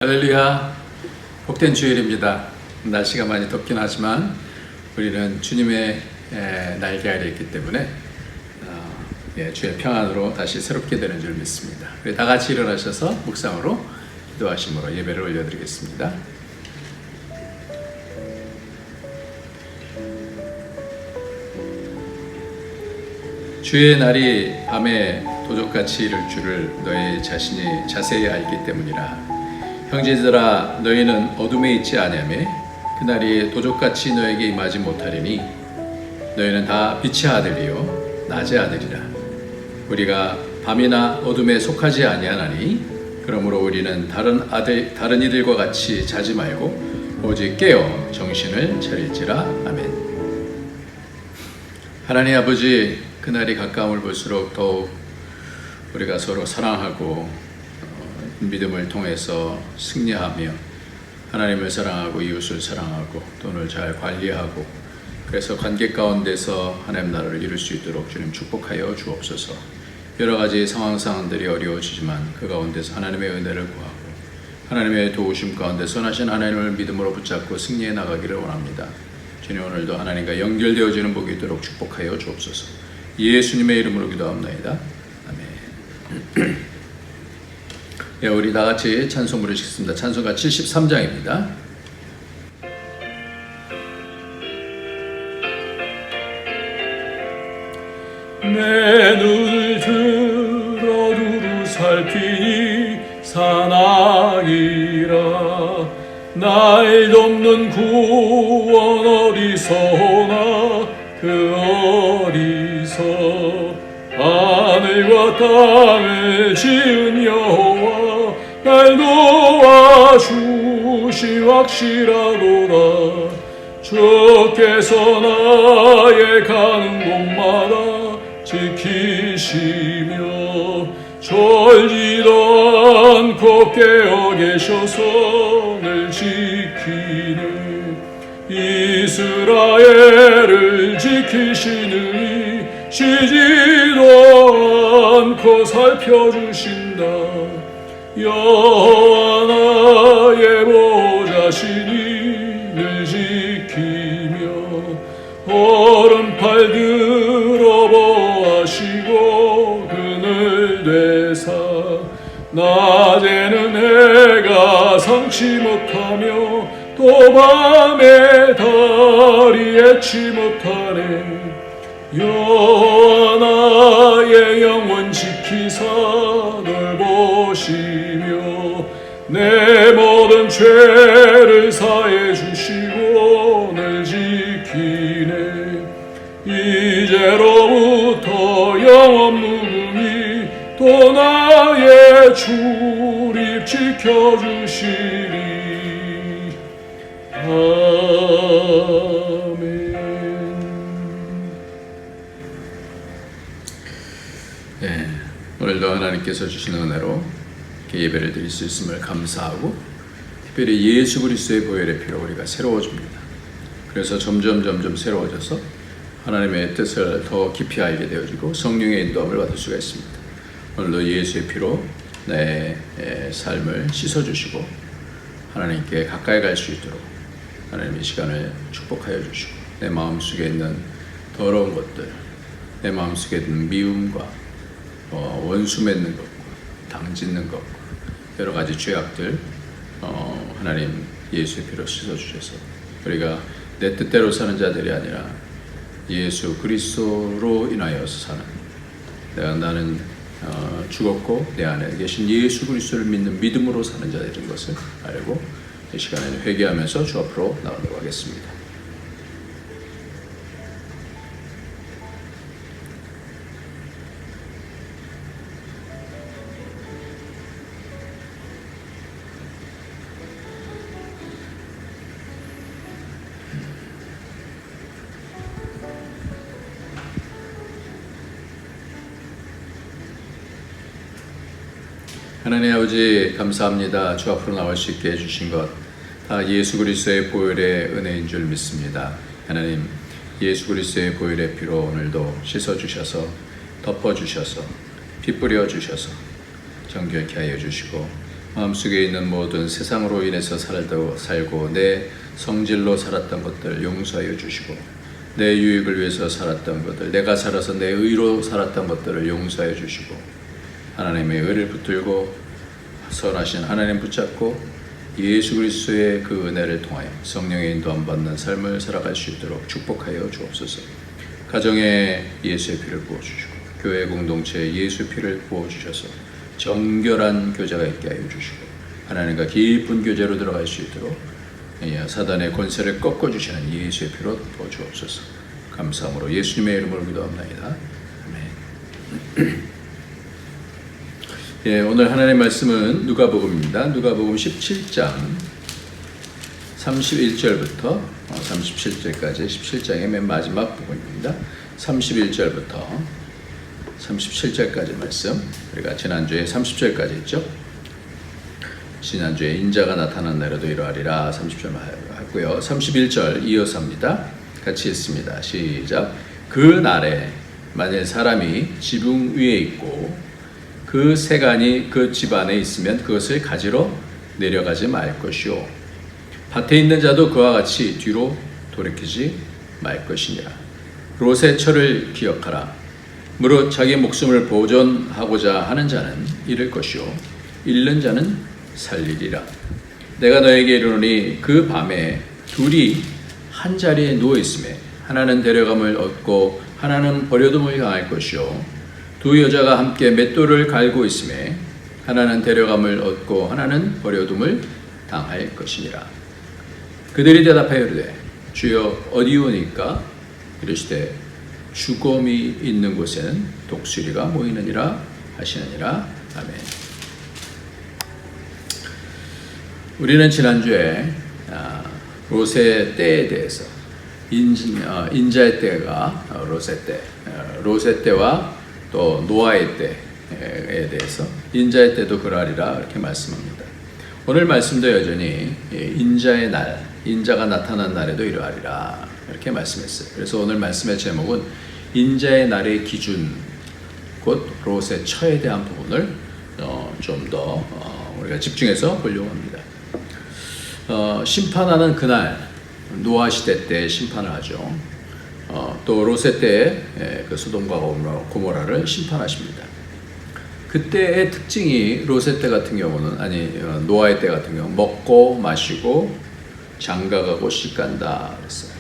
할렐루야, 복된 주일입니다. 날씨가 많이 덥긴 하지만 우리는 주님의 날개 아래 있기 때문에 주의 평안으로 다시 새롭게 되는 줄 믿습니다. 우리 다 같이 일어나셔서 묵상으로 기도하심으로 예배를 올려드리겠습니다. 주의 날이 밤에 도적같이 이를 줄을 너희 자신이 자세히 알기 때문이라. 형제들아, 너희는 어둠에 있지 아니하며 그날이 도적같이 너에게 임하지 못하리니 너희는 다 빛의 아들이요 낮의 아들이라. 우리가 밤이나 어둠에 속하지 아니하나니 그러므로 우리는 다른 이들과 같이 자지 말고 오직 깨어 정신을 차릴지라. 아멘. 하나님 아버지, 그날이 가까움을 볼수록 더욱 우리가 서로 사랑하고 믿음을 통해서 승리하며 하나님을 사랑하고 이웃을 사랑하고 돈을 잘 관리하고 그래서 관계 가운데서 하나님 나라를 이룰 수 있도록 주님 축복하여 주옵소서. 여러 가지 상황들이 어려워지지만 그 가운데서 하나님의 은혜를 구하고 하나님의 도우심 가운데 선하신 하나님을 믿음으로 붙잡고 승리해 나가기를 원합니다. 주님, 오늘도 하나님과 연결되어지는 복이 있도록 축복하여 주옵소서. 예수님의 이름으로 기도합나이다. 아멘. 우리 다 같이 찬송 부르시겠습니다. 찬송가 73장입니다. 내 눈을 들어 두루 살피니 사나이라. 날 돕는 구원 어디서 오나 그 어디서. 하늘과 땅을 지은 여호와 날 도와주시 확실하도다. 주께서 나의 가는 곳마다 지키시며 졸지도 않고 깨어 계셔서 늘 지키네. 이스라엘을 지키시느니 쉬지도 않고 살펴주신다. 여호와 나의 보호자시니 늘 지키며 오른팔 들어 보호하시고 그늘 되사. 낮에는 해가 상치 못하며 또 밤에 달이 애치 못하네. 여호와 나의 영혼 지키사 널 보시며 내 모든 죄를 사해 주시고 널 지키네. 이제로부터 영원 무궁히 또 나의 출입 지켜주시리. 오늘도 하나님께서 주신 은혜로 이렇게 예배를 드릴 수 있음을 감사하고 특별히 예수 그리스도의 보혈의 피로 우리가 새로워집니다. 그래서 점점 새로워져서 하나님의 뜻을 더 깊이 알게 되어지고 성령의 인도함을 받을 수가 있습니다. 오늘도 예수의 피로 내 삶을 씻어주시고 하나님께 가까이 갈 수 있도록 하나님의 시간을 축복하여 주시고 내 마음속에 있는 더러운 것들, 내 마음속에 있는 미움과 원수 맺는 것과 당 짓는 것과 여러 가지 죄악들 하나님 예수의 피로 씻어주셔서 우리가 내 뜻대로 사는 자들이 아니라 예수 그리스도로 인하여서 사는 나는 죽었고 내 안에 계신 예수 그리스도를 믿는 믿음으로 사는 자들인 것을 알고 이 시간에는 회개하면서 주 앞으로 나가도록 하겠습니다. 하나님 아버지, 감사합니다. 주 앞으로 나올 수 있게 해주신 것 다 예수 그리스도의 보혈의 은혜인 줄 믿습니다. 하나님, 예수 그리스도의 보혈의 피로 오늘도 씻어주셔서 덮어주셔서 피 뿌려주셔서 정결케 하여 주시고 마음속에 있는 모든 세상으로 인해서 살고 내 성질로 살았던 것들 용서하여 주시고 내 유익을 위해서 살았던 것들, 내가 살아서 내 의로 살았던 것들을 용서하여 주시고 하나님의 의를 붙들고 선하신 하나님 붙잡고 예수 그리스도의 그 은혜를 통하여 성령의 인도함 받는 삶을 살아갈 수 있도록 축복하여 주옵소서. 가정에 예수의 피를 부어주시고 교회 공동체에 예수의 피를 부어주셔서 정결한 교제가 있게 하여 주시고 하나님과 깊은 교제로 들어갈 수 있도록 사단의 권세를 꺾어주시는 예수의 피로 부어주옵소서. 감사함으로 예수님의 이름으로 기도합니다. 아멘. 예, 오늘 하나님의 말씀은 누가복음입니다. 누가복음 17장 31절부터 37절까지 17장의 맨 마지막 부분입니다. 31절부터 37절까지 말씀. 우리가 지난주에 30절까지 했죠. 지난주에 인자가 나타난 날에도 이러하리라 30절 했고요. 31절 이어서 합니다. 같이 읽습니다. 시작. 그 날에 만일 사람이 지붕 위에 있고 그 세간이 그 집 안에 있으면 그것을 가지러 내려가지 말 것이요 밭에 있는 자도 그와 같이 뒤로 돌이키지 말 것이니라. 롯의 철을 기억하라. 무릇 자기 목숨을 보존하고자 하는 자는 잃을 것이요 잃는 자는 살리리라. 내가 너에게 이르노니 그 밤에 둘이 한 자리에 누워 있음에 하나는 데려감을 얻고 하나는 버려둠을 당할 것이요 두 여자가 함께 맷돌을 갈고 있음에 하나는 데려감을 얻고 하나는 버려둠을 당할 것이니라. 그들이 대답하여 이르되 주여 어디오니까? 이르시되 죽음이 있는 곳에는 독수리가 모이느니라 하시느니라. 아멘. 우리는 지난주에 롯의 때에 대해서 인자의 때가 롯의 때와 또 노아의 때에 대해서 인자의 때도 그러하리라 이렇게 말씀합니다. 오늘 말씀도 여전히 인자의 날, 인자가 나타난 날에도 이러하리라 이렇게 말씀했어요. 그래서 오늘 말씀의 제목은 인자의 날의 기준, 곧 롯의 처에 대한 부분을 좀 더 우리가 집중해서 보려고 합니다. 심판하는 그날, 노아 시대 때 심판을 하죠. 또 롯의 때에 그 소돔과 고모라를 심판하십니다. 그때의 특징이 롯의 때 같은 경우는 노아의 때 같은 경우 먹고 마시고 장가가고 시집간다 그랬어요.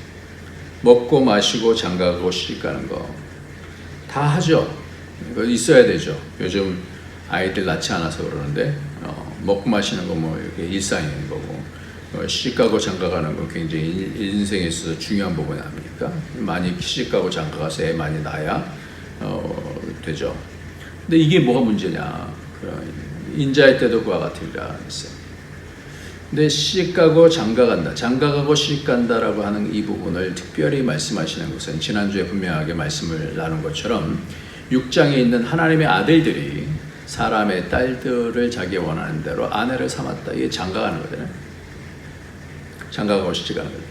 먹고 마시고 장가가고 시집가는 거 다 하죠. 이거 있어야 되죠. 요즘 아이들 낳지 않아서 그러는데 먹고 마시는 거 뭐 이렇게 일상인 거고 시집가고 장가가는 건 굉장히 인생에 있어서 중요한 부분이 아닙니까? 많이 시집가고 장가가서 애 많이 낳아야 되죠. 근데 이게 뭐가 문제냐? 인자의 때도 그와 같으리라 했어요. 근데 시집가고 장가간다, 장가가고 시집간다라고 하는 이 부분을 특별히 말씀하시는 것은 지난주에 분명하게 말씀을 나눈 것처럼 6장에 있는 하나님의 아들들이 사람의 딸들을 자기 원하는 대로 아내를 삼았다. 이게 장가가는 거잖아요. 장가가고 시집가는 거예요.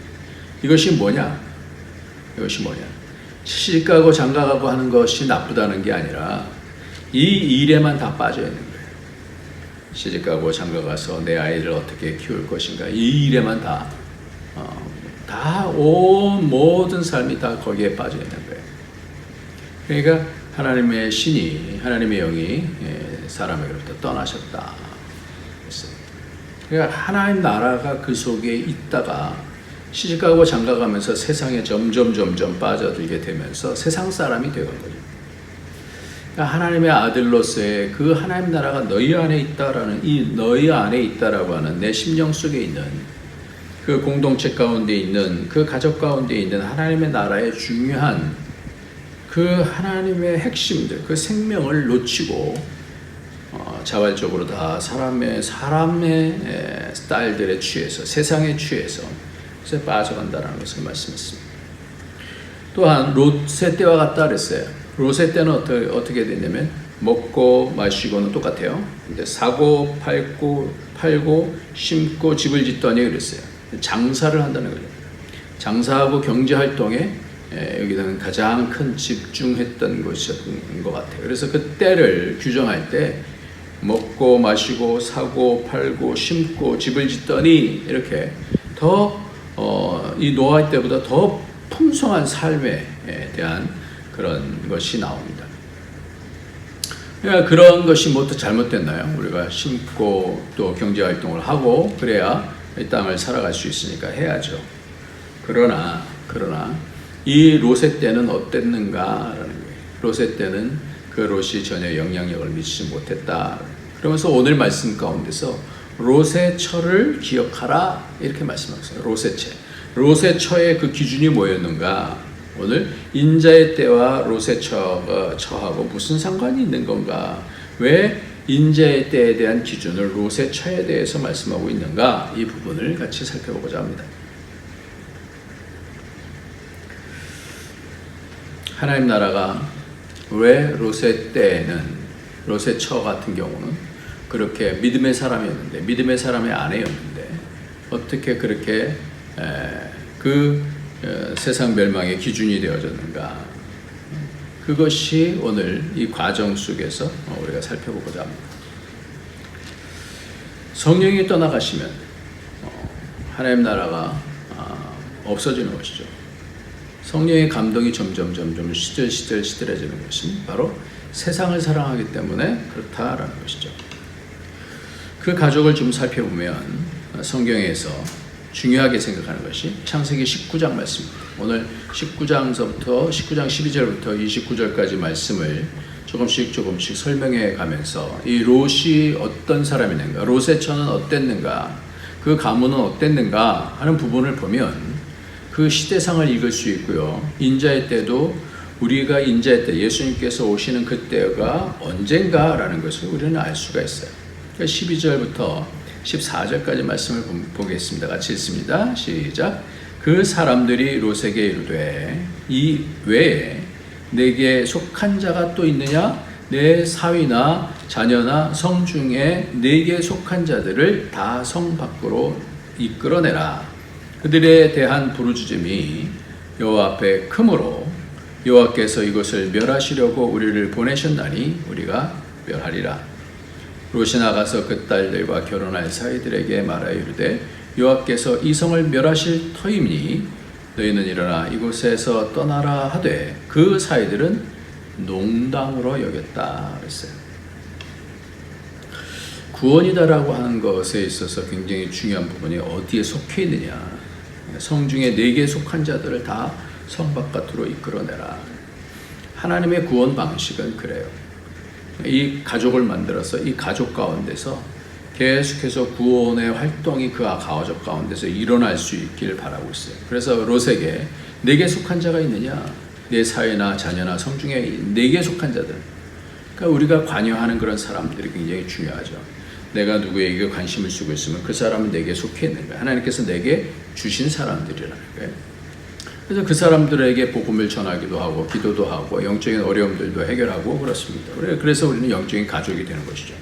이것이 뭐냐? 시집가고 장가가고 하는 것이 나쁘다는 게 아니라 이 일에만 다 빠져 있는 거예요. 시집가고 장가가서 내 아이를 어떻게 키울 것인가 이 일에만 모든 삶이 다 거기에 빠져 있는 거예요. 그러니까 하나님의 신이, 하나님의 영이 사람에게로부터 떠나셨다 했어요. 그러니까 하나님 나라가 그 속에 있다가 시집가고 장가가면서 세상에 점점 빠져들게 되면서 세상 사람이 되는 거죠. 그러니까 하나님의 아들로서의 그 하나님 나라가 너희 안에 있다라는 이 너희 안에 있다라고 하는 내 심령 속에 있는 그 공동체 가운데 있는 그 가족 가운데 있는 하나님의 나라의 중요한 그 하나님의 핵심들, 그 생명을 놓치고 자발적으로 다 사람의 스타일들에 취해서 세상에 취해서 그래서 빠져간다는 것을 말씀했습니다. 또한 롯의 때와 같다 그랬어요. 롯의 때는 어떻게 됐냐면 먹고 마시고는 똑같아요. 근데 사고 팔고 심고 집을 짓더니 그랬어요. 장사를 한다는 거죠. 장사하고 경제 활동에 여기는 가장 큰 집중했던 것이었던 것 같아요. 그래서 그 때를 규정할 때 먹고 마시고 사고 팔고 심고 집을 짓더니 이렇게 이 노아 때보다 더 풍성한 삶에 대한 그런 것이 나옵니다. 그러니까 그런 것이 뭐 또 잘못됐나요? 우리가 심고 또 경제활동을 하고 그래야 이 땅을 살아갈 수 있으니까 해야죠. 그러나 이 롯의 때는 어땠는가라는 거예요. 롯의 때는 그 롯이 전혀 영향력을 미치지 못했다. 그러면서 오늘 말씀 가운데서 롯의 처를 기억하라 이렇게 말씀하셨어요. 롯의 처. 롯의 처의 그 기준이 뭐였는가? 오늘 인자의 때와 롯의 처하고 무슨 상관이 있는 건가? 왜 인자의 때에 대한 기준을 롯의 처에 대해서 말씀하고 있는가? 이 부분을 같이 살펴보고자 합니다. 하나님 나라가 왜 롯의 때에는, 롯의 처 같은 경우는 그렇게 믿음의 사람이었는데, 믿음의 사람의 아내였는데 어떻게 그렇게 세상 멸망의 기준이 되어졌는가? 그것이 오늘 이 과정 속에서 우리가 살펴보고자 합니다. 성령이 떠나가시면 하나님 나라가 없어지는 것이죠. 성령의 감동이 점점 시들해지는 것은 바로 세상을 사랑하기 때문에 그렇다라는 것이죠. 그 가족을 좀 살펴보면 성경에서 중요하게 생각하는 것이 창세기 19장 말씀입니다. 오늘 19장 12절부터 29절까지 말씀을 조금씩 설명해 가면서 이 롯이 어떤 사람이는가, 롯의 처는 어땠는가, 그 가문은 어땠는가 하는 부분을 보면 그 시대상을 읽을 수 있고요. 인자의 때도 우리가 인자의 때, 예수님께서 오시는 그때가 언젠가라는 것을 우리는 알 수가 있어요. 12절부터 14절까지 말씀을 보겠습니다. 같이 읽습니다. 시작. 그 사람들이 롯에게 이르되 이 외에 내게 속한 자가 또 있느냐? 내 사위나 자녀나 성 중에 내게 속한 자들을 다 성 밖으로 이끌어내라. 그들에 대한 부르짖음이 여호와 앞에 크므로 여호와께서 이것을 멸하시려고 우리를 보내셨나니 우리가 멸하리라. 롯이 나가서 그 딸들과 결혼할 사이들에게 말하여 이르되 여호와께서 이 성을 멸하실 터이니 너희는 일어나 이곳에서 떠나라 하되 그 사이들은 농담으로 여겼다 그랬어요. 구원이다라고 하는 것에 있어서 굉장히 중요한 부분이 어디에 속해 있느냐. 성 중에 내게 속한 자들을 다 성 바깥으로 이끌어내라. 하나님의 구원 방식은 그래요. 이 가족을 만들어서 이 가족 가운데서 계속해서 구원의 활동이 그 가족 가운데서 일어날 수 있기를 바라고 있어요. 그래서 롯에게 내게 속한 자가 있느냐? 내 사위나 자녀나 성 중에 내게 속한 자들. 그러니까 우리가 관여하는 그런 사람들이 굉장히 중요하죠. 내가 누구에게 관심을 쓰고 있으면 그 사람은 내게 속해 있는 거예요. 하나님께서 내게 주신 사람들이라는 거예요. 그래서 그 사람들에게 복음을 전하기도 하고 기도도 하고 영적인 어려움들도 해결하고 그렇습니다. 그래서 우리는 영적인 가족이 되는 것이죠.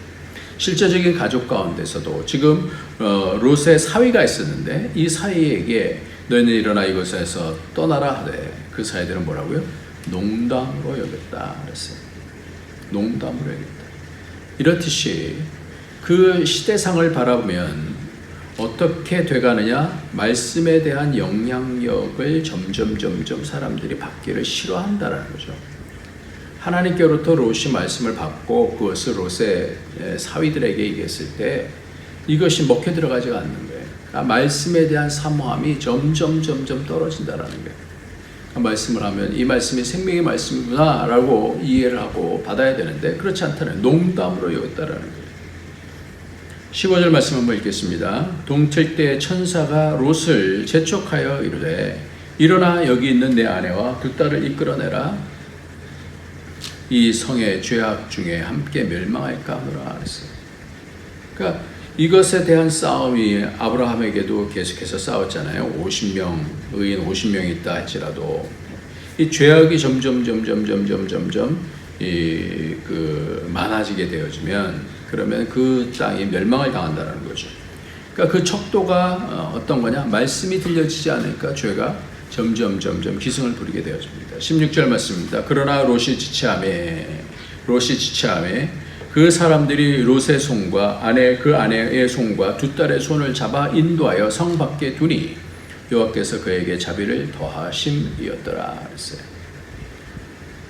실제적인 가족 가운데서도 지금 롯의 사위가 있었는데 이 사위에게 너희는 일어나 이곳에서 떠나라 하되 그 사위들은 뭐라고요? 농담으로 여겼다 그랬어요. 농담으로 여겼다. 이렇듯이 그 시대상을 바라보면 어떻게 돼가느냐? 말씀에 대한 영향력을 점점 사람들이 받기를 싫어한다라는 거죠. 하나님께로부터 롯이 말씀을 받고 그것을 롯의 사위들에게 얘기했을 때 이것이 먹혀 들어가지가 않는 거예요. 그러니까 말씀에 대한 사모함이 점점 떨어진다라는 거예요. 그러니까 말씀을 하면 이 말씀이 생명의 말씀이구나 라고 이해를 하고 받아야 되는데 그렇지 않다는 농담으로 여겼다라는 거예요. 15절 말씀 한번 읽겠습니다. 동틀 때 천사가 롯을 재촉하여 이르되 일어나 여기 있는 내 아내와 두 딸을 이끌어내라. 이 성의 죄악 중에 함께 멸망할까 하노라 그랬어요. 그러니까 이것에 대한 싸움이 아브라함에게도 계속해서 싸웠잖아요. 50명, 의인 50명이 있다 할지라도 이 죄악이 점점 많아지게 되어지면 그러면 그 땅이 멸망을 당한다는 거죠. 그러니까 그 척도가 어떤 거냐? 말씀이 들려지지 않으니까 죄가 점점 기승을 부리게 되어집니다. 16절 말씀입니다. 그러나 롯이 지체하매 그 사람들이 롯의 손과 그 아내의 손과 두 딸의 손을 잡아 인도하여 성 밖에 두니 여호와께서 그에게 자비를 더하심이었더라 했어요.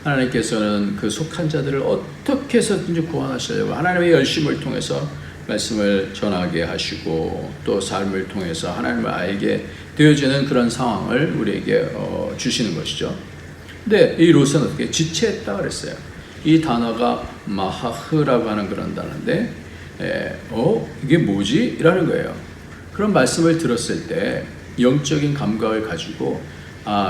하나님께서는 그 속한 자들을 어떻게 해서든지 구원하시려고 하나님의 열심을 통해서 말씀을 전하게 하시고 또 삶을 통해서 하나님을 알게 되어지는 그런 상황을 우리에게 주시는 것이죠. 근데 이 롯은 어떻게 지체했다 그랬어요. 이 단어가 마하흐라고 하는 그런 단어인데 이게 뭐지? 라는 거예요. 그런 말씀을 들었을 때 영적인 감각을 가지고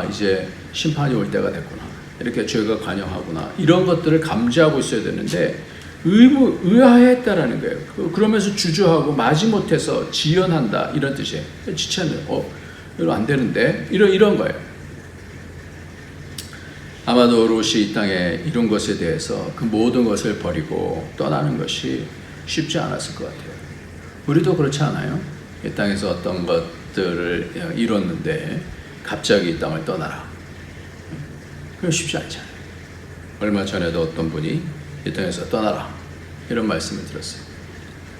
이제 심판이 올 때가 됐구나, 이렇게 죄가 관영하구나, 이런 것들을 감지하고 있어야 되는데 의아했다라는 거예요. 그러면서 주저하고 마지못해서 지연한다, 이런 뜻이에요. 지체는 이거 안 되는데 이런 거예요. 아마도 롯이 이 땅에 이런 것에 대해서 그 모든 것을 버리고 떠나는 것이 쉽지 않았을 것 같아요. 우리도 그렇지 않아요? 이 땅에서 어떤 것들을 이뤘는데 갑자기 이 땅을 떠나라. 그건 쉽지 않잖아요. 얼마 전에도 어떤 분이 이 땅에서 떠나라, 이런 말씀을 들었어요.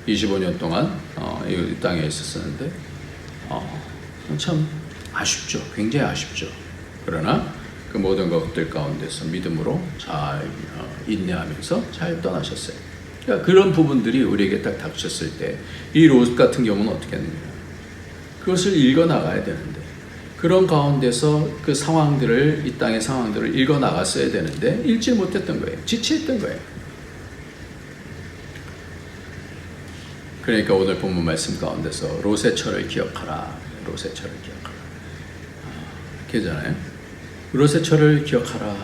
25년 동안 이 땅에 있었었는데 참 아쉽죠. 굉장히 아쉽죠. 그러나 그 모든 것들 가운데서 믿음으로 잘 인내하면서 잘 떠나셨어요. 그러니까 그런 부분들이 우리에게 딱 닥쳤을 때 이 롯 같은 경우는 어떻게 했느냐, 그것을 읽어나가야 되는데 그런 가운데서 그 상황들을, 이 땅의 상황들을 읽어나갔어야 되는데 읽지 못했던 거예요. 지체했던 거예요. 그러니까 오늘 본문 말씀 가운데서 롯의 철을 기억하라, 롯의 철을 기억하라 이렇게 하잖아요. 롯의 철을 기억하라.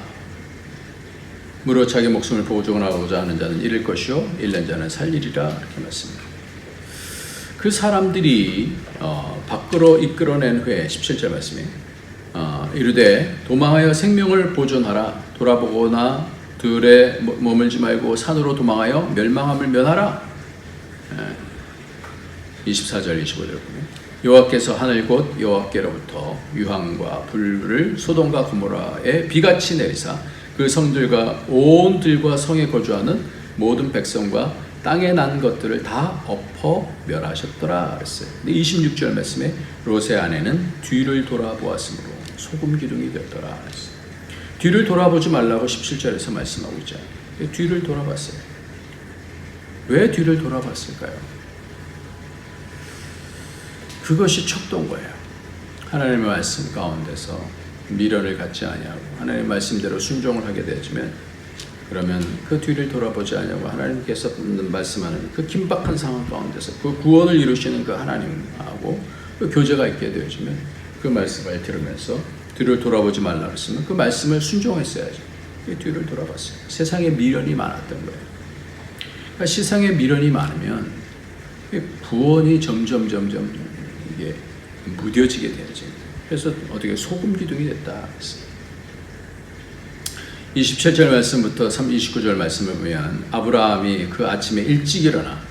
무릇 자기 목숨을 보존하고자 하는 자는 잃을 것이요 잃는 자는 살리리라, 이렇게 말씀합니다. 그 사람들이 밖으로 이끌어낸 후에 17절 말씀에 이르되 도망하여 생명을 보존하라. 돌아보거나 들에 머물지 말고 산으로 도망하여 멸망함을 면하라. 24절 25절 보면 여호와께서 하늘 곧 여호와께로부터 유황과 불을 소돔과 고모라에 비같이 내리사 그 성들과 온 들과 성에 거주하는 모든 백성과 땅에 난 것들을 다 엎어 멸하셨더라 그랬어요. 근데 26절 말씀에 롯의 아내는 뒤를 돌아보았으므로 소금 기둥이 되었더라 그랬어요. 뒤를 돌아보지 말라고 17절에서 말씀하고 있잖아요. 뒤를 돌아봤어요. 왜 뒤를 돌아봤을까요? 그것이 척도인 거예요. 하나님의 말씀 가운데서 미련을 갖지 아니하고 하나님의 말씀대로 순종을 하게 되지만, 그러면 그 뒤를 돌아보지 않냐고 하나님께서 말씀하는 그 긴박한 상황 가운데서 그 구원을 이루시는 그 하나님하고 그 교제가 있게 되어지면 그 말씀을 들으면서 뒤를 돌아보지 말라 그랬으면 그 말씀을 순종했어야죠. 뒤를 돌아봤어요. 세상에 미련이 많았던 거예요. 그러니까 세상에 미련이 많으면 구원이 점점 이게 무뎌지게 되죠. 그래서 어떻게 소금 기둥이 됐다. 27절 말씀부터 29절 말씀을 보면 아브라함이 그 아침에 일찍 일어나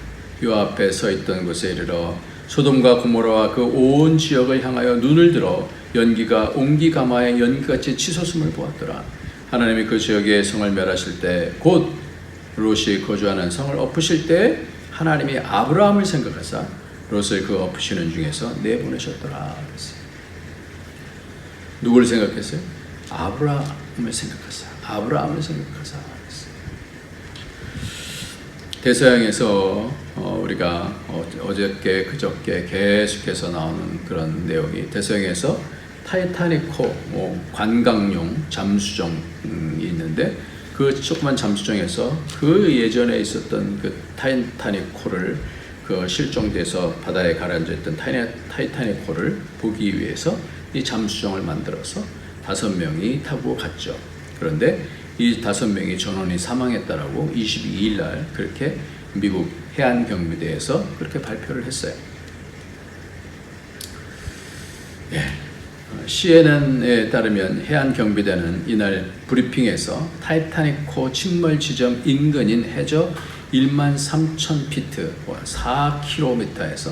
요 앞에 서 있던 곳에 이르러 소돔과 고모라와 그 온 지역을 향하여 눈을 들어 연기가 옹기가마의 연기같이 치솟음을 보았더라. 하나님이 그 지역의 성을 멸하실 때 곧 롯이 거주하는 성을 엎으실 때 하나님이 아브라함을 생각하사 롯을 그 엎으시는 중에서 내보내셨더라. 누구를 생각했어요? 아브라함을 생각하사. 아브라함을 생각하사. 대서양에서 우리가 어저께 그저께 계속해서 나오는 그런 내용이, 대서양에서 타이타닉호 관광용 잠수정이 있는데 그 조그만 잠수정에서 그 예전에 있었던 그 타이타닉호를 그 실종돼서 바다에 가라앉아 있던 타이타닉호를 보기 위해서 이 잠수정을 만들어서 5명이 타고 갔죠. 그런데 이 5명이 전원이 사망했다라고 22일 날 그렇게 미국 해안경비대에서 그렇게 발표를 했어요. CNN에 따르면 해안경비대는 이날 브리핑에서 타이타닉호 침몰 지점 인근인 해저 13,000피트 4km에서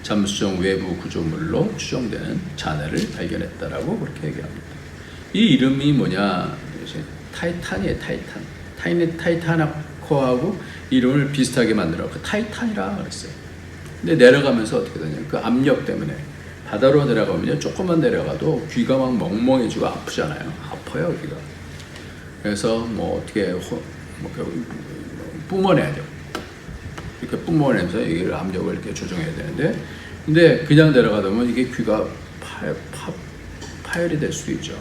잠수정 외부 구조물로 추정되는 잔해를 발견했다라고 그렇게 얘기합니다. 이 이름이 뭐냐? 타이탄이에요. 타이타닉호 거하고 이름을 비슷하게 만들어 그 타이탄이라 그랬어요. 근데 내려가면서 어떻게 되냐? 그 압력 때문에 바다로 내려가면요, 조금만 내려가도 귀가 막 멍멍해지고 아프잖아요. 아파요, 귀가. 그래서 뭐 어떻게 뿜어내야 돼요. 이렇게 뿜어내면서 이 압력을 이렇게 조정해야 되는데, 근데 그냥 내려가다 보면 이게 귀가 파열이 될 수도 있죠.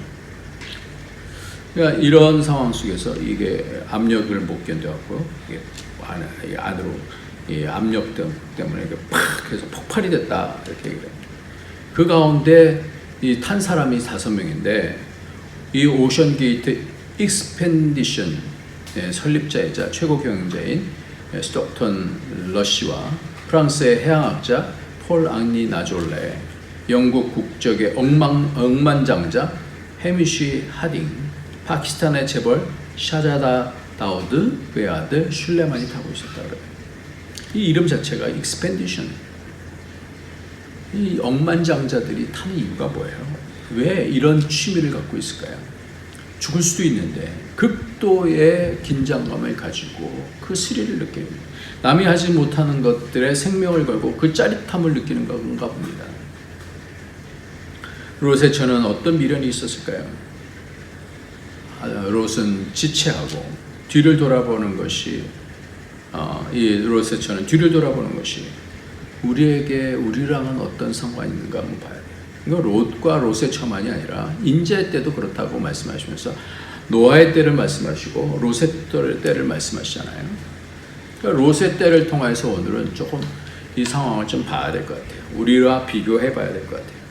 그러니까 이런 상황 속에서 이게 압력을 못 견뎌갖고 이게 안으로 이 압력 때문에 이게 팍 해서 폭발이 됐다 이렇게 얘기해요. 그 가운데 이 탄 사람이 5명인데 이 오션 게이트 익스펜디션 설립자이자 최고 경영자인 스톡턴 러시와 프랑스의 해양학자 폴 앙리 나졸레, 영국 국적의 억만장자 해미쉬 하딩, 파키스탄의 재벌 샤자다 다우드의 아들 슐레만이 타고 있었다 그래요. 이 이름 자체가 익스펜디션. 이 억만장자들이 타는 이유가 뭐예요? 왜 이런 취미를 갖고 있을까요? 죽을 수도 있는데 극도의 긴장감을 가지고 그 스릴을 느끼는 거예요. 남이 하지 못하는 것들에 생명을 걸고 그 짜릿함을 느끼는 건가 봅니다. 롯의 어떤 미련이 있었을까요? 롯은 지체하고 뒤를 돌아보는 것이 이 롯의 처는 뒤를 돌아보는 것이 우리랑은 어떤 상관이 있는가 한번 봐야 돼요. 이거 롯과 롯의 처만이 아니라 인자의 때도 그렇다고 말씀하시면서 노아의 때를 말씀하시고 롯의 때를 말씀하시잖아요. 그러니까 롯의 때를 통해서 오늘은 조금 이 상황을 좀 봐야 될 것 같아요. 우리와 비교해 봐야 될 것 같아요.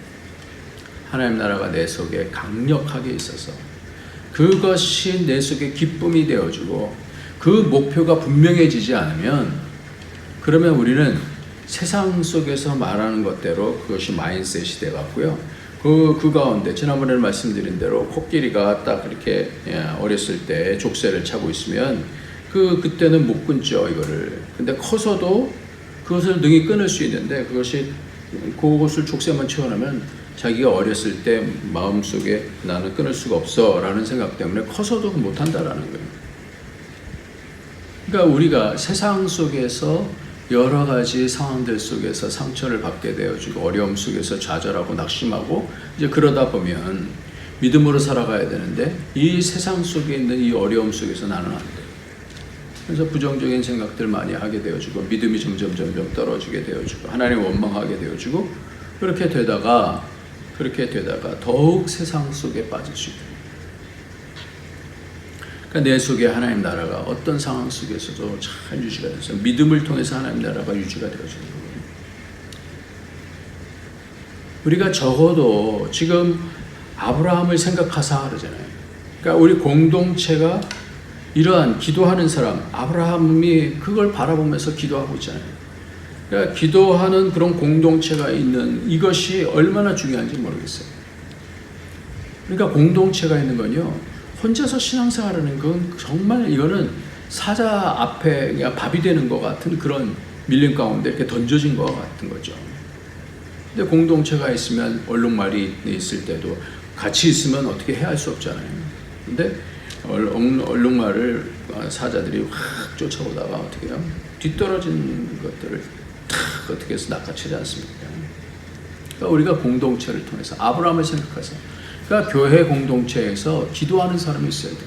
하나님 나라가 내 속에 강력하게 있어서 그것이 내 속에 기쁨이 되어주고 그 목표가 분명해지지 않으면 그러면 우리는 세상 속에서 말하는 것대로 그것이 마인셋이 돼갖고요. 그 가운데 지난번에 말씀드린 대로 코끼리가 딱 그렇게 어렸을 때 족쇄를 차고 있으면 그때는 못 끊죠 이거를. 근데 커서도 그것을 능히 끊을 수 있는데 그것을 족쇄만 채워놓으면 자기가 어렸을 때 마음속에 나는 끊을 수가 없어 라는 생각 때문에 커서도 못한다라는 거예요. 그러니까 우리가 세상 속에서 여러 가지 상황들 속에서 상처를 받게 되어지고 어려움 속에서 좌절하고 낙심하고 이제 그러다 보면 믿음으로 살아가야 되는데 이 세상 속에 있는 이 어려움 속에서 나는 안 돼. 그래서 부정적인 생각들 많이 하게 되어지고 믿음이 점점 떨어지게 되어지고 하나님 원망하게 되어지고 그렇게 되다가 더욱 세상 속에 빠질 수 있다. 그러니까 내 속에 하나님 나라가 어떤 상황 속에서도 잘 유지가 돼서 믿음을 통해서 하나님 나라가 유지가 되어지는 거예요. 우리가 적어도 지금 아브라함을 생각하사 그러잖아요. 그러니까 우리 공동체가 이러한 기도하는 사람, 아브라함이 그걸 바라보면서 기도하고 있잖아요. 그러니까 기도하는 그런 공동체가 있는 이것이 얼마나 중요한지 모르겠어요. 그러니까 공동체가 있는 건요. 혼자서 신앙생활하는 건 정말 이거는 사자 앞에 그냥 밥이 되는 것 같은 그런 밀림 가운데 이렇게 던져진 것 같은 거죠. 근데 공동체가 있으면 얼룩말이 있을 때도 같이 있으면 어떻게 해야 할 수 없잖아요. 근데 얼룩말을 사자들이 확 쫓아오다가 어떻게 해요? 뒤떨어진 것들을 탁 어떻게 해서 낚아채지 않습니까? 그러니까 우리가 공동체를 통해서 아브라함을 생각해서 그러니까 교회 공동체에서 기도하는 사람이 있어야 돼요.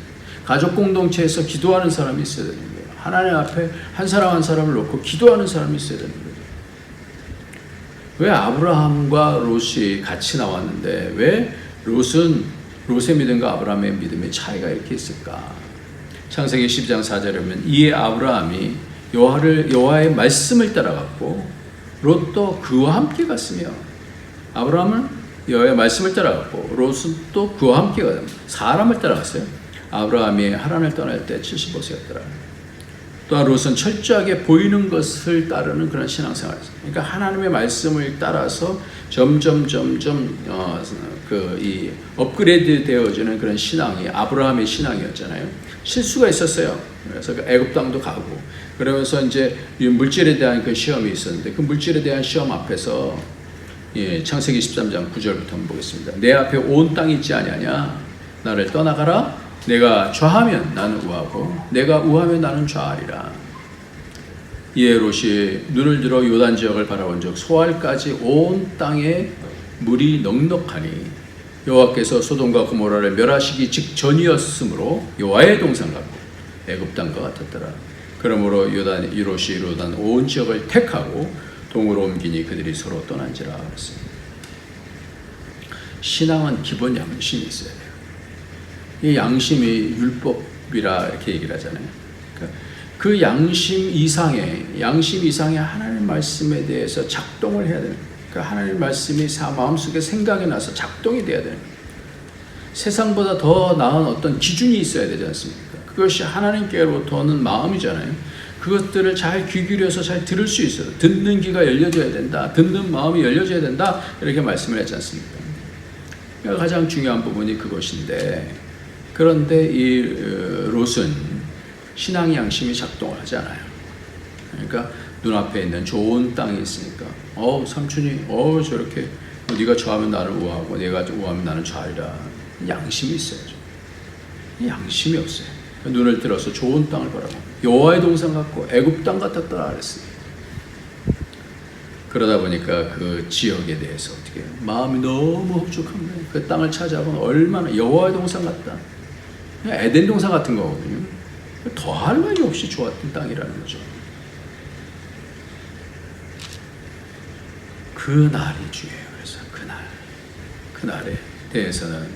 가족 공동체에서 기도하는 사람이 있어야 되는 거예요. 하나님 앞에 한 사람 한 사람을 놓고 기도하는 사람이 있어야 되는 거예요. 왜 아브라함과 롯이 같이 나왔는데 왜 롯의 믿음과 아브라함의 믿음의 차이가 이렇게 있을까? 창세기 12장 4절에 보면 이에 아브라함이 여호와의 말씀을 따라갔고 롯도 그와 함께 갔으며 아브라함은 여호와의 말씀을 따라갔고 롯은 또 그와 함께 가요. 사람을 따라갔어요. 아브라함이 하란을 떠날 때 75세였더라. 또한 롯은 철저하게 보이는 것을 따르는 그런 신앙생활이었어요. 그러니까 하나님의 말씀을 따라서 점점 이 업그레이드 되어지는 그런 신앙이 아브라함의 신앙이었잖아요. 실수가 있었어요. 그래서 애굽 땅도 가고 그러면서 이제 물질에 대한 그 시험이 있었는데 그 물질에 대한 시험 앞에서 창세기 13장 9절부터 한번 보겠습니다. 내 앞에 온 땅이 있지 아니하냐? 나를 떠나가라. 내가 좌하면 나는 우하고 내가 우하면 나는 좌하리라. 이에 롯이 눈을 들어 요단 지역을 바라본 적 소알까지 온 땅에 물이 넉넉하니 여호와께서 소돔과 고모라를 멸하시기 직전이었으므로 여호와의 동산 같고 애굽 땅과 같았더라. 그러므로 롯이 요단 온 지역을 택하고 동으로 옮기니 그들이 서로 떠난지라. 그랬습니다. 신앙은 기본 양심이 있어야 돼요. 이 양심이 율법이라 이렇게 얘기를 하잖아요. 그 양심 이상의 하나님 말씀에 대해서 작동을 해야 되는, 그 하나님 말씀이 마음속에 생각이 나서 작동이 돼야 되는, 세상보다 더 나은 어떤 기준이 있어야 되지 않습니까? 그것이 하나님께로부터는 마음이잖아요. 그것들을 잘 귀 기울여서 잘 들을 수 있어요. 듣는 귀가 열려져야 된다. 듣는 마음이 열려져야 된다. 이렇게 말씀을 했지 않습니까? 가장 중요한 부분이 그것인데, 그런데 이 롯은 신앙 양심이 작동을 하지 않아요. 그러니까 눈앞에 있는 좋은 땅이 있으니까 삼촌이 저렇게 네가 좌하면 나를 우하고 내가 우하면 나는 좌하리라. 양심이 있어야죠. 양심이 없어요. 눈을 들어서 좋은 땅을 바라고 여호와의 동산 같고 애굽 땅 같았더라 그랬어요. 그러다 보니까 그 지역에 대해서 어떻게 해요? 마음이 너무 흡족한 거예요. 그 땅을 찾아보면 얼마나 여호와의 동산 같다. 그냥 에덴 동산 같은 거거든요. 더할 나위 없이 좋았던 땅이라는 거죠. 그 날이 중요해요. 그래서 그날에 대해서는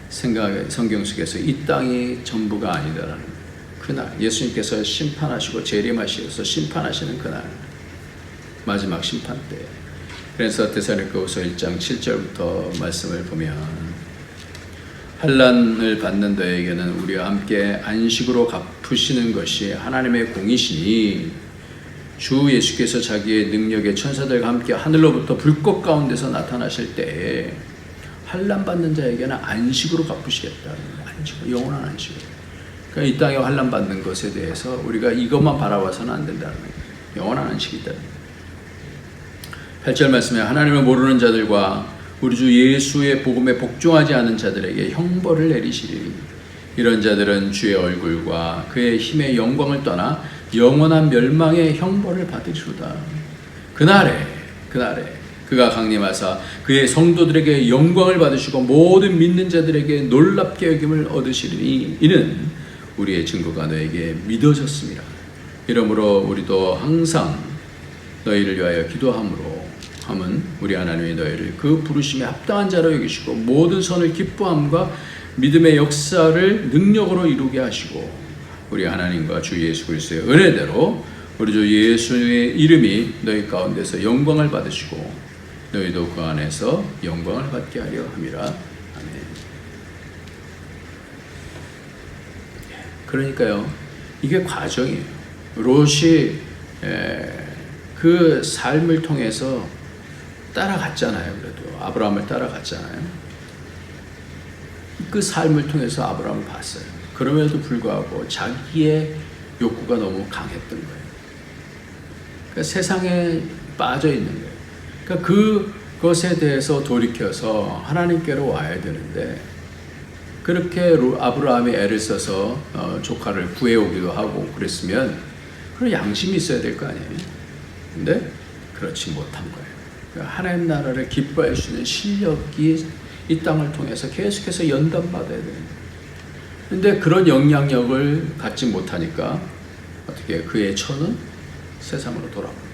성경 속에서 이 땅이 전부가 아니다라는 그날, 예수님께서 심판하시고 재림하셔서 심판하시는 그날, 마지막 심판 때. 그래서 데살로니가후서 1장 7절부터 말씀을 보면, 환난을 받는 너에게는 우리와 함께 안식으로 갚으시는 것이 하나님의 공이시니 주 예수께서 자기의 능력의 천사들과 함께 하늘로부터 불꽃 가운데서 나타나실 때에 환난 받는 자에게는 안식으로 갚으시겠다. 안식, 영원한 안식으로. 그러니까 이 땅에 환난 받는 것에 대해서 우리가 이것만 바라봐서는 안 된다는 거예요. 영원한 안식이 있다. 8절 말씀에 하나님을 모르는 자들과 우리 주 예수의 복음에 복종하지 않은 자들에게 형벌을 내리시리니 이런 자들은 주의 얼굴과 그의 힘의 영광을 떠나 영원한 멸망의 형벌을 받으리로다. 그날에 그가 강림하사 그의 성도들에게 영광을 받으시고 모든 믿는 자들에게 놀랍게 여김을 얻으시리니 이는 우리의 증거가 너에게 믿어졌습니다. 이러므로 우리도 항상 너희를 위하여 기도함은 우리 하나님이 너희를 그 부르심에 합당한 자로 여기시고 모든 선을 기뻐함과 믿음의 역사를 능력으로 이루게 하시고 우리 하나님과 주 예수 그리스도의 은혜대로 우리 주 예수의 이름이 너희 가운데서 영광을 받으시고 너희도 그 안에서 영광을 받게 하려 함이라. 아멘. 그러니까요, 이게 과정이에요. 롯이 그 삶을 통해서 따라갔잖아요. 그래도 아브라함을 따라갔잖아요. 그 삶을 통해서 아브라함을 봤어요. 그럼에도 불구하고 자기의 욕구가 너무 강했던 거예요. 그러니까 세상에 빠져 있는 거예요. 그러니까 그것에 대해서 돌이켜서 하나님께로 와야 되는데, 그렇게 아브라함이 애를 써서 조카를 구해오기도 하고 그랬으면 그런 양심이 있어야 될 거 아니에요. 근데 그렇지 못한 거예요. 하나님 나라를 기뻐할 수 있는 실력이 이 땅을 통해서 계속해서 연단받아야 돼요. 근데 그런 영향력을 갖지 못하니까 어떻게 그의 처는 세상으로 돌아옵니다.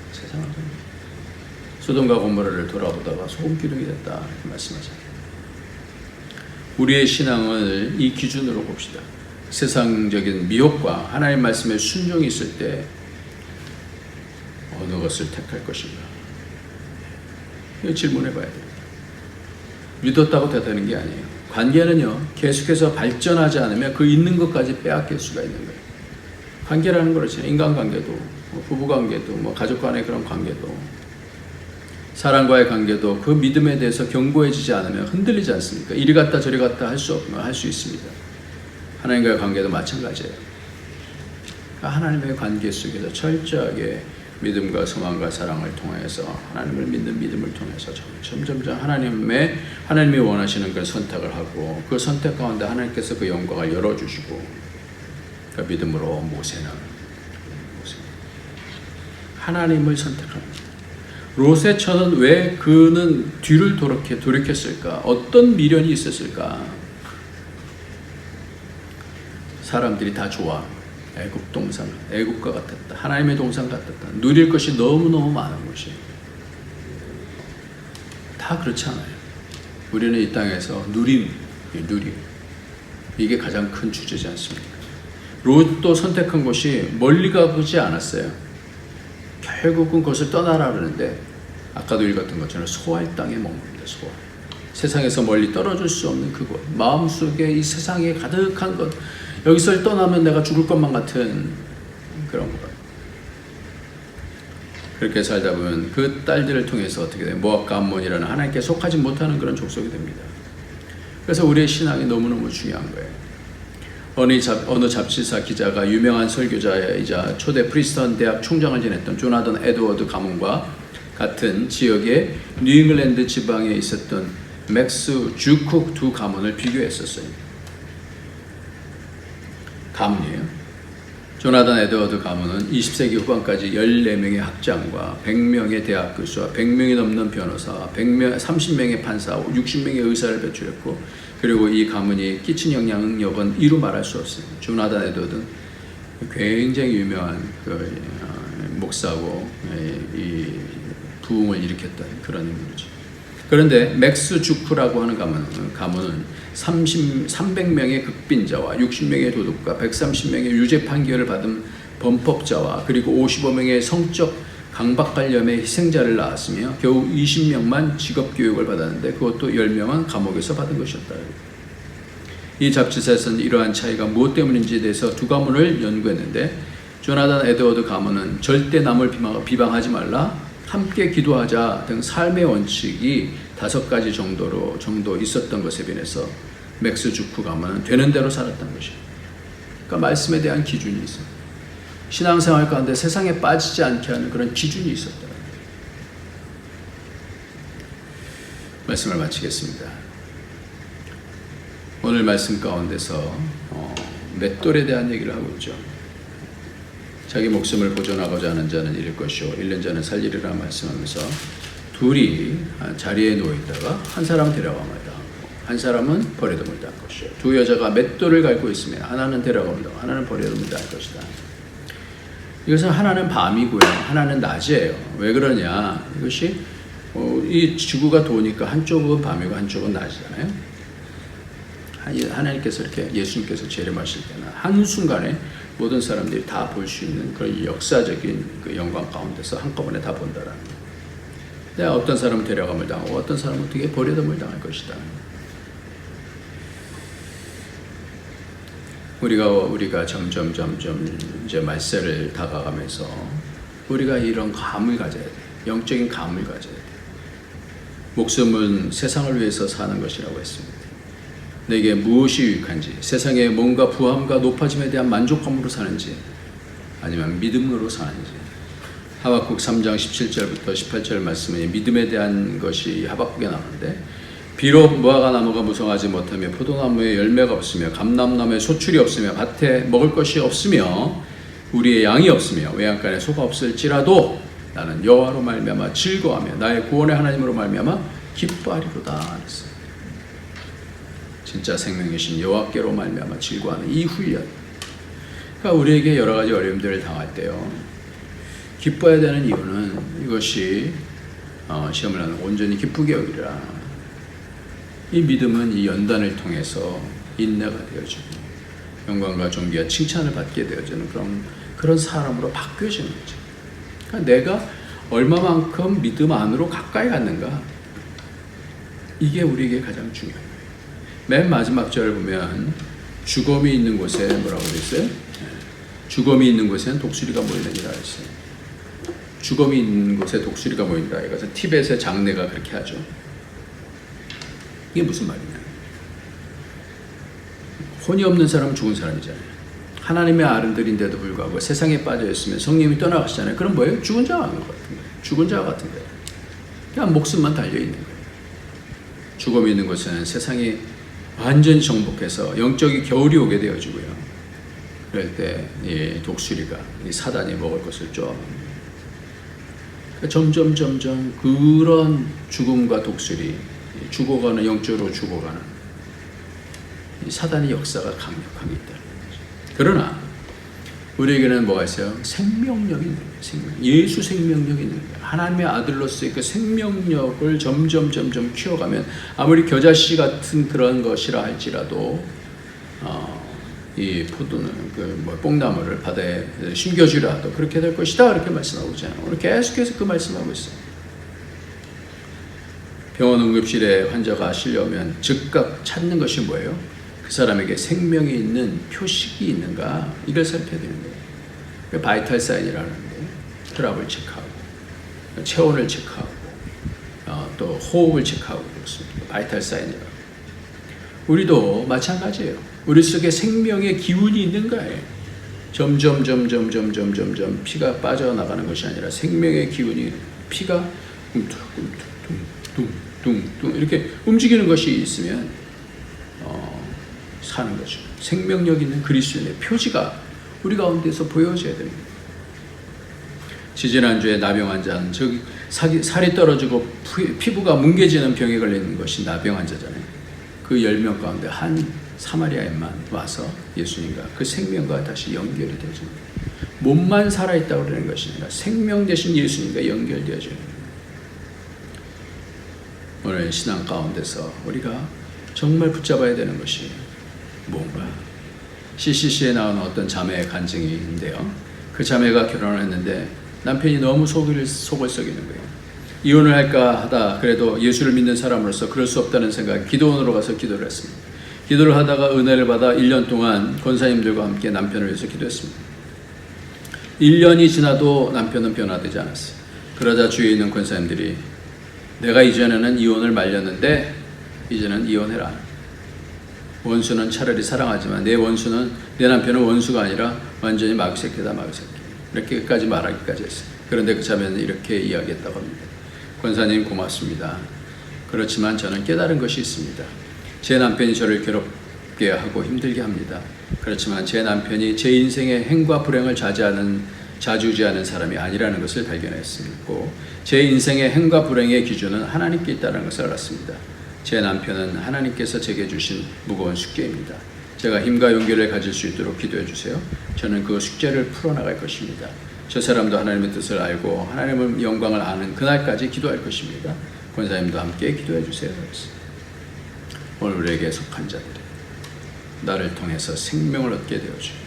소돔과 고모라를 돌아보다가 소금기둥이 됐다 이렇게 말씀하잖아요. 우리의 신앙을 이 기준으로 봅시다. 세상적인 미혹과 하나님 말씀에 순종이 있을 때 어느 것을 택할 것인가? 이거 질문해 봐야 돼요. 믿었다고 되는 게 아니에요. 관계는요, 계속해서 발전하지 않으면 그 있는 것까지 빼앗길 수가 있는 거예요. 관계라는 거죠. 인간관계도, 부부관계도, 가족 간의 그런 관계도, 사람과의 관계도 그 믿음에 대해서 견고해지지 않으면 흔들리지 않습니까? 이리 갔다 저리 갔다 할 수 없으면 할 수 있습니다. 하나님과의 관계도 마찬가지예요. 하나님의 관계 속에서 철저하게 믿음과 소망과 사랑을 통해서 하나님을 믿는 믿음을 통해서 점점 하나님이 원하시는 그 선택을 하고 그 선택 가운데 하나님께서 그 영광을 열어주시고 그 믿음으로 모세는 하나님을 선택합니다. 롯의 처는 왜 그는 뒤를 돌이켰을까? 어떤 미련이 있었을까? 사람들이 다 좋아. 애국과 같았다. 하나님의 동산 같았다. 누릴 것이 너무너무 많은 것이. 다 그렇지 않아요. 우리는 이 땅에서 누림. 이게 가장 큰 주제지 않습니까? 롯도 선택한 곳이 멀리 가보지 않았어요. 결국은 그것을 떠나라 그러는데 아까도 읽었던 것처럼 소알 땅에 머뭅니다. 소알. 세상에서 멀리 떨어질 수 없는 그곳. 마음속에 이 세상에 가득한 것. 여기서 떠나면 내가 죽을 것만 같은 그런 것. 그렇게 살다 보면 그 딸들을 통해서 어떻게 돼요? 모압과 암몬이라는 하나님께 속하지 못하는 그런 족속이 됩니다. 그래서 우리의 신앙이 너무너무 중요한 거예요. 어느 잡지사 기자가 유명한 설교자이자 초대 프리스턴 대학 총장을 지냈던 조나단 에드워드 가문과 같은 지역의 뉴잉글랜드 지방에 있었던 맥스 주쿡 두 가문을 비교했었어요. 가문이에요. 조나단 에드워드 가문은 20세기 후반까지 14명의 학장과 100명의 대학 교수와 100명이 넘는 변호사, 30명의 판사, 60명의 의사를 배출했고 그리고 이 가문이 끼친 영향력은 이루 말할 수 없습니다. 조나단 에드워드는 굉장히 유명한 목사고 이 부흥을 일으켰던 그런 인물이죠. 그런데 맥스 주크라고 하는 가문은 300명의 극빈자와 60명의 도둑과 130명의 유죄 판결을 받은 범법자와 그리고 55명의 성적 강박관념의 희생자를 낳았으며 겨우 20명만 직업교육을 받았는데 그것도 10명은 감옥에서 받은 것이었다. 이 잡지사에서는 이러한 차이가 무엇 때문인지에 대해서 두 가문을 연구했는데 조나단 에드워드 가문은 절대 남을 비방하지 말라, 함께 기도하자 등 삶의 원칙이 5가지 정도 있었던 것에 비해서 맥스 주크 가문은 되는 대로 살았던 것이에요. 그러니까 말씀에 대한 기준이 있어요. 신앙생활 가운데 세상에 빠지지 않게 하는 그런 기준이 있었다. 말씀을 마치겠습니다. 오늘 말씀 가운데서 맷돌에 대한 얘기를 하고 있죠. 자기 목숨을 보존하고자 하는 자는 잃을 것이요 잃는 자는 살리리라 말씀하면서 둘이 자리에 누워있다가 한 사람은 데려감을 당하고 한 사람은 버려둠을 당할 것이요 두 여자가 맷돌을 갈고 있으면 하나는 데려감을 당하고 하나는 버려둠을 당할 것이다. 이것은 하나는 밤이고요 하나는 낮이에요. 왜 그러냐, 이것이 이 지구가 도니까 한쪽은 밤이고 한쪽은 낮이잖아요. 하나님께서 이렇게 예수님께서 재림하실 때는 한순간에 모든 사람들이 다 볼 수 있는 그런 역사적인 그 영광 가운데서 한꺼번에 다 본다라는 거예요. 근데 어떤 사람은 데려감을 당하고 어떤 사람은 어떻게 버려둠을 당할 것이다. 우리가 점점 이제 말세를 다가가면서 우리가 이런 감을 가져야 돼. 영적인 감을 가져야 돼. 목숨은 세상을 위해서 사는 것이라고 했습니다. 내게 무엇이 유익한지, 세상에 뭔가 부함과 높아짐에 대한 만족감으로 사는지 아니면 믿음으로 사는지. 하박국 3장 17절부터 18절 말씀에 믿음에 대한 것이 하박국에 나오는데 비록 무화과 나무가 무성하지 못하며 포도나무에 열매가 없으며 감람나무에 소출이 없으며 밭에 먹을 것이 없으며 우리의 양이 없으며 외양간에 소가 없을지라도 나는 여호와로 말미암아 즐거워하며 나의 구원의 하나님으로 말미암아 기뻐하리로다. 진짜 생명이신 여호와께로 말미암아 즐거워하는 이 훈련. 그러니까 우리에게 여러 가지 어려움들을 당할 때요, 기뻐해야 되는 이유는 이것이 시험을 하는 온전히 기쁘게 여기라. 이 믿음은 이 연단을 통해서 인내가 되어지고 영광과 존귀와 칭찬을 받게 되어지는 그런 사람으로 바뀌어지는 거죠. 그러니까 내가 얼마만큼 믿음 안으로 가까이 갔는가, 이게 우리에게 가장 중요한 거예요. 맨 마지막 절을 보면 죽음이 있는 곳에 뭐라고 되어 있어요? 죽음이 있는 곳에는 독수리가 모이느니라 했어요. 죽음이 있는 곳에 독수리가 모인다. 이것은 티벳의 장례가 그렇게 하죠. 이게 무슨 말이냐? 혼이 없는 사람은 죽은 사람이잖아요. 하나님의 아른들인데도 불구하고 세상에 빠져 있으면 성령이 떠나가시잖아요. 그럼 뭐예요? 죽은 자와 같은 거예요. 죽은 자와 같은 거예요. 그냥 목숨만 달려 있는 거예요. 죽음이 있는 곳에는 세상이 완전히 정복해서 영적인 겨울이 오게 되어지고요. 그럴 때 이 독수리가 이 사단이 먹을 것을 좋아합니다. 점점 그런 죽음과 독수리, 죽어가는 영적으로 죽어가는 이 사단의 역사가 강력하게 있다는 거죠. 그러나 우리에게는 뭐가 있어요? 생명력이 있는 거예요. 예수 생명력이 있는 거예요. 하나님의 아들로서의 그 생명력을 점점 키워가면 아무리 겨자씨 같은 그런 것이라 할지라도 이 포도는 뽕나무를 바다에 심겨주라도 그렇게 될 것이다, 그렇게 말씀하고 있잖아요. 오늘 계속해서 그 말씀하고 있어요. 병원 응급실에 환자가 실려오면 즉각 찾는 것이 뭐예요? 그 사람에게 생명이 있는 표식이 있는가, 이걸 살펴야 되는 거예요. 바이탈 사인이라는 게 혈압을 체크하고 체온을 체크하고 또 호흡을 체크하고 그렇습니다. 바이탈 사인이라고. 우리도 마찬가지예요. 우리 속에 생명의 기운이 있는가에 점점 피가 빠져나가는 것이 아니라 생명의 기운이, 피가 둥둥 이렇게 움직이는 것이 있으면 사는 거죠. 생명력 있는 그리스도인의 표지가 우리 가운데서 보여져야 됩니다. 지지난주에 나병 환자는 살이 떨어지고 피부가 뭉개지는 병에 걸리는 것이 나병 환자잖아요. 그 10명 가운데 한 사마리아인만 와서 예수님과 그 생명과 다시 연결이 되어집니다. 몸만 살아있다고 그러는 것이 아니라 생명 대신 예수님과 연결되어져요. 오늘 신앙 가운데서 우리가 정말 붙잡아야 되는 것이 뭔가, CCC에 나오는 어떤 자매의 간증인데요. 그 자매가 결혼을 했는데 남편이 너무 속을 썩이는 거예요. 이혼을 할까 하다 그래도 예수를 믿는 사람으로서 그럴 수 없다는 생각에 기도원으로 가서 기도를 했습니다. 기도를 하다가 은혜를 받아 1년 동안 권사님들과 함께 남편을 위해서 기도했습니다. 1년이 지나도 남편은 변화되지 않았어요. 그러자 주위에 있는 권사님들이 내가 이전에는 이혼을 말렸는데 이제는 이혼해라. 원수는 차라리 사랑하지만 내 남편은 원수가 아니라 완전히 마귀새끼다, 마귀새끼. 이렇게까지 말하기까지 했어요. 그런데 그 자매는 이렇게 이야기했다고 합니다. 권사님 고맙습니다. 그렇지만 저는 깨달은 것이 있습니다. 제 남편이 저를 괴롭게 하고 힘들게 합니다. 그렇지만 제 남편이 제 인생의 행과 불행을 자주지하는 사람이 아니라는 것을 발견했고, 제 인생의 행과 불행의 기준은 하나님께 있다는 것을 알았습니다. 제 남편은 하나님께서 제게 주신 무거운 숙제입니다. 제가 힘과 용기를 가질 수 있도록 기도해 주세요. 저는 그 숙제를 풀어나갈 것입니다. 저 사람도 하나님의 뜻을 알고 하나님의 영광을 아는 그날까지 기도할 것입니다. 권사님도 함께 기도해 주세요. 오늘 우리에게 속한 자들이 나를 통해서 생명을 얻게 되어주고,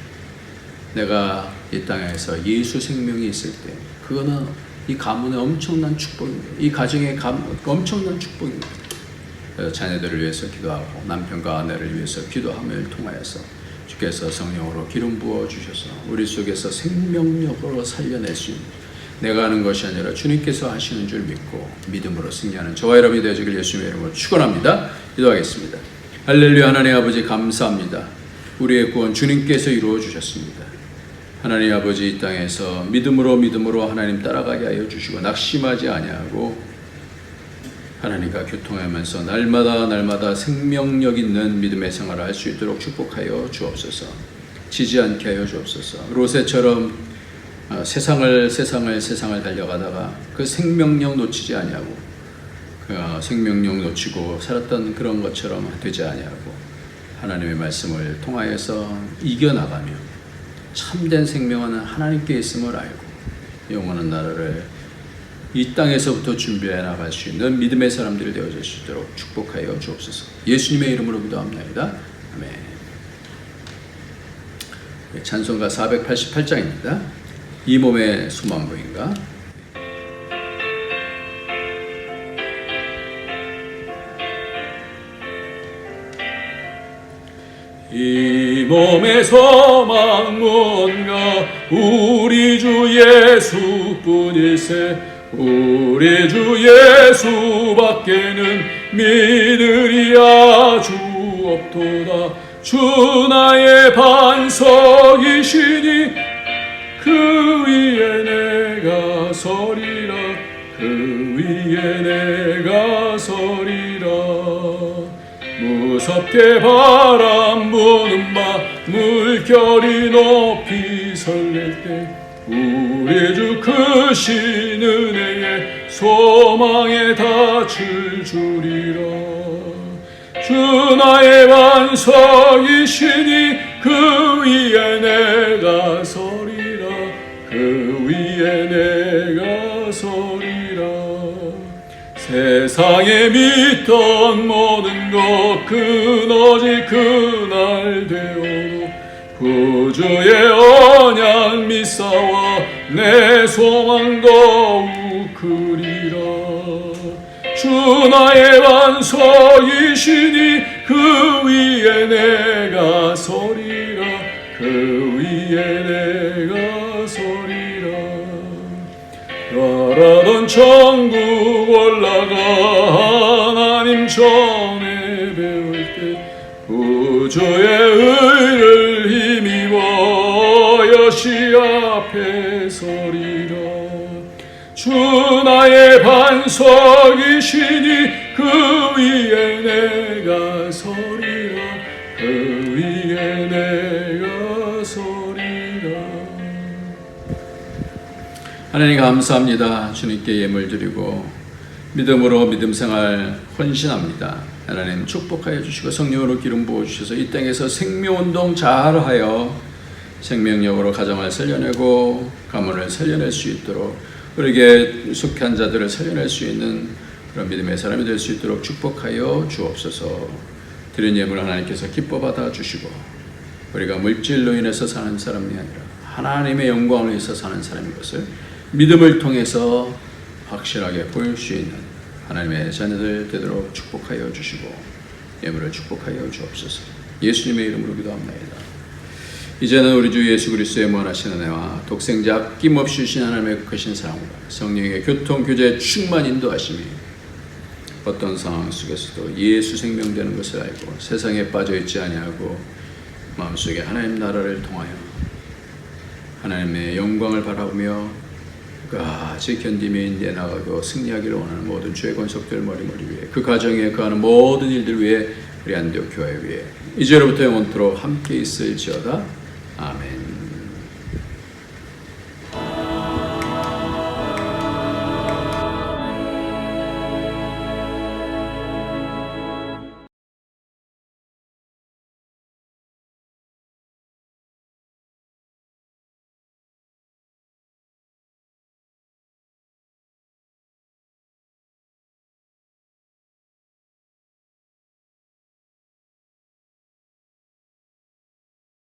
내가 이 땅에서 예수 생명이 있을 때 그거는 이 가문의 엄청난 축복입니다. 이 가정의 엄청난 축복입니다. 자녀들을 위해서 기도하고 남편과 아내를 위해서 기도함을 통하여서 주께서 성령으로 기름 부어 주셔서 우리 속에서 생명력으로 살려낼 수 있는, 내가 하는 것이 아니라 주님께서 하시는 줄 믿고 믿음으로 승리하는 저와 여러분이 되어지길 예수님의 이름으로 축원합니다. 기도하겠습니다. 할렐루야. 하나님 아버지 감사합니다. 우리의 구원 주님께서 이루어 주셨습니다. 하나님 아버지, 이 땅에서 믿음으로 하나님 따라가게 하여 주시고 낙심하지 아니하고 하나님과 교통하면서 날마다 생명력 있는 믿음의 생활을 할 수 있도록 축복하여 주옵소서. 지지 않게 하여 주옵소서. 롯에처럼 세상을 달려가다가 그 생명력 놓치지 아니하고 그 생명력 놓치고 살았던 그런 것처럼 되지 아니하고 하나님의 말씀을 통하여서 이겨나가며 참된 생명은 하나님께 있음을 알고 영원한 나라를 이 땅에서부터 준비해 나갈 수 있는 믿음의 사람들이 되어질 수 있도록 축복하여 주옵소서. 예수님의 이름으로 기도합니다. 아멘. 찬송가 488장입니다. 이 몸의 수만부인가? 이 몸의 소망 뭔가 우리 주 예수뿐일세. 우리 주 예수밖에는 믿으리 아주 없도다. 주 나의 반석이시니 그 위에 내가 서리라. 그 위에 내가 서리라. 무섭게 바람 부는 밤 물결이 높이 설렐 때 우리 주 크신 은혜에 소망에 닿을 줄이라. 주 나의 반석이시니 그 위에 내가 서리라. 그 위에 내가 서리라. 세상에 믿던 모든 것 끊어질 그날 되어도 구주의 언약 믿사와 내 소망 더욱 크리라. 주 나의 반석이시니 그 위에 내가 서리라. 그 위에 내가 서리라. 바라던 천국 올라가 하나님 전에 배울 때 구주의 의를 힘입어 여시 앞에 서리라. 주 나의 반석이시니 그 위에 내가 서리라. 그 위에 내가 서리라. 하나님 감사합니다. 주님께 예물 드리고 믿음으로 믿음 생활 헌신합니다. 하나님 축복하여 주시고 성령으로 기름 부어 주셔서 이 땅에서 생명운동 잘하여 생명력으로 가정을 살려내고 가문을 살려낼 수 있도록 우리에게 속한 자들을 살려낼 수 있는 그런 믿음의 사람이 될 수 있도록 축복하여 주옵소서. 드린 예물 하나님께서 기뻐 받아 주시고 우리가 물질로 인해서 사는 사람이 아니라 하나님의 영광을 위해서 사는 사람인 것을 믿음을 통해서 확실하게 보일 수 있는 하나님의 자녀들 되도록 축복하여 주시고 예물을 축복하여 주옵소서. 예수님의 이름으로 기도합니다. 이제는 우리 주 예수 그리스도의 무한하신 은혜와 독생자 아낌없이 주신 하나님의 크신 사랑과 성령의 교통, 교제, 충만 인도하심이 어떤 상황 속에서도 예수 생명되는 것을 알고 세상에 빠져있지 아니하고 마음속에 하나님 나라를 통하여 하나님의 영광을 바라보며 끝까지 견디며 인내해 나가고 승리하기를 원하는 모든 주의 권속들 머리머리 위에 그 가정에 그하는 모든 일들 위에 우리 안디옥 교회 위에 이제로부터 영원토록 함께 있을지어다. 아멘.